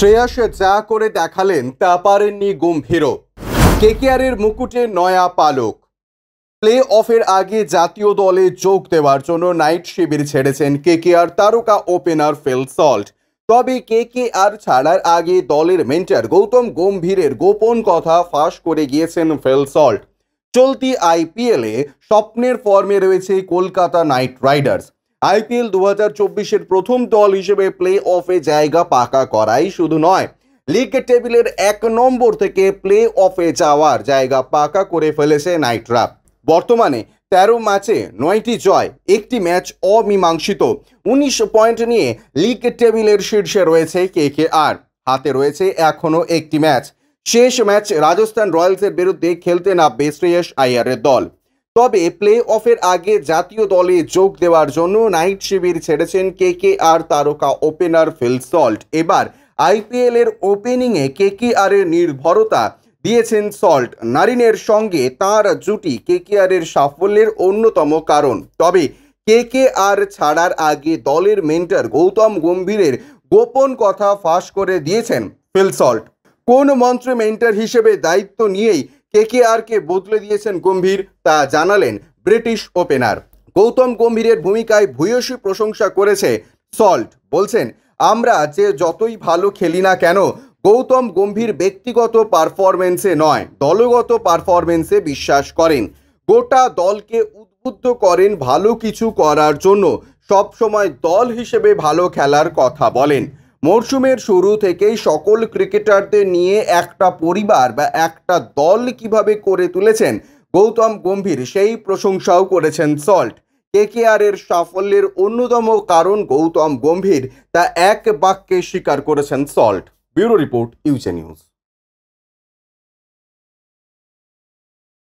শ্রেয়াস যা করে দেখালেন তা পারেননি গম্ভীরও। কেকেআরের মুকুটে নয়া পালক। প্লে অফের আগে জাতীয় দলে যোগ দেওয়ার জন্য নাইট শিবির ছেড়েছেন কেকেআর তারকা ওপেনার ফিল সল্ট। তবে কেকেআর ছাড়ার আগে দলের মেন্টর গৌতম গম্ভীরের গোপন কথা ফাঁস করে গিয়েছেন ফিল সল্ট। চলতি আইপিএলে স্বপ্নের ফর্মে রয়েছে কলকাতা নাইট রাইডার্স। আইপিএল 2024-এর প্রথম দল হিসেবে প্লে অফে জায়গা পাকা করাই শুধু নয়, লিগ টেবিলের 1 নম্বর থেকে প্লে অফে যাওয়ার জায়গা পাকা করে ফেলেছে নাইটরা। বর্তমানে 13 ম্যাচে 9টি জয়, 1টি ম্যাচ অমীমাংসিত, 19 পয়েন্ট নিয়ে লিগ টেবিলের শীর্ষে রয়েছে কেকেআর। হাতে রয়েছে এখনও 1টি ম্যাচ। শেষ ম্যাচ রাজস্থান রয়্যালসের বিরুদ্ধে খেলতে নামবে শ্রেয়াস আইয়ারের দল। তবে প্লে অফের আগে জাতীয় দলে যোগ দেওয়ার জন্য নাইট শিবির ছেড়েছেন কেকেআর তারকা ওপেনার ফিল সল্ট। এবার আইপিএল এর ওপেনিংয়ে কেকেআরের নির্ভরতা দিয়েছেন সল্ট। নারিনের সঙ্গে তার জুটি কেকেআরের সাফল্যের অন্যতম কারণ। তবে কেকেআর ছাড়ার আগে দলের মেন্টর গৌতম গম্ভীরের গোপন কথা ফাঁস করে দিয়েছেন ফিল সল্ট। কোন মন্ত্রে মেন্টর হিসেবে দায়িত্ব নিয়েই কেকেআরকে বদলে দিয়েছেন গম্ভীর তা জানালেন ব্রিটিশ ওপেনার। গৌতম গম্ভীরের ভূমিকায় ভূয়সী প্রশংসা করেছে সল্ট। বলছেন, আমরা যে যতই ভালো খেলি না কেন, গৌতম গম্ভীর ব্যক্তিগত পারফরমেন্সে নয়, দলগত পারফরমেন্সে বিশ্বাস করেন। গোটা দলকে উদ্বুদ্ধ করেন ভালো কিছু করার জন্য, সবসময় দল হিসেবে ভালো খেলার কথা বলেন। মরশুমের শুরু থেকেই সকল ক্রিকেটারদের নিয়ে একটা পরিবার বা একটা দল কিভাবে করে তুলেছেন গৌতম গম্ভীর, সেই প্রশংসাও করেছেন সল্ট। কেকেআরের সাফল্যের অন্যতম কারণ গৌতম গম্ভীর, তা এক বাক্যে স্বীকার করেছেন সল্ট। ব্যুরো রিপোর্ট, ইউজে নিউজ।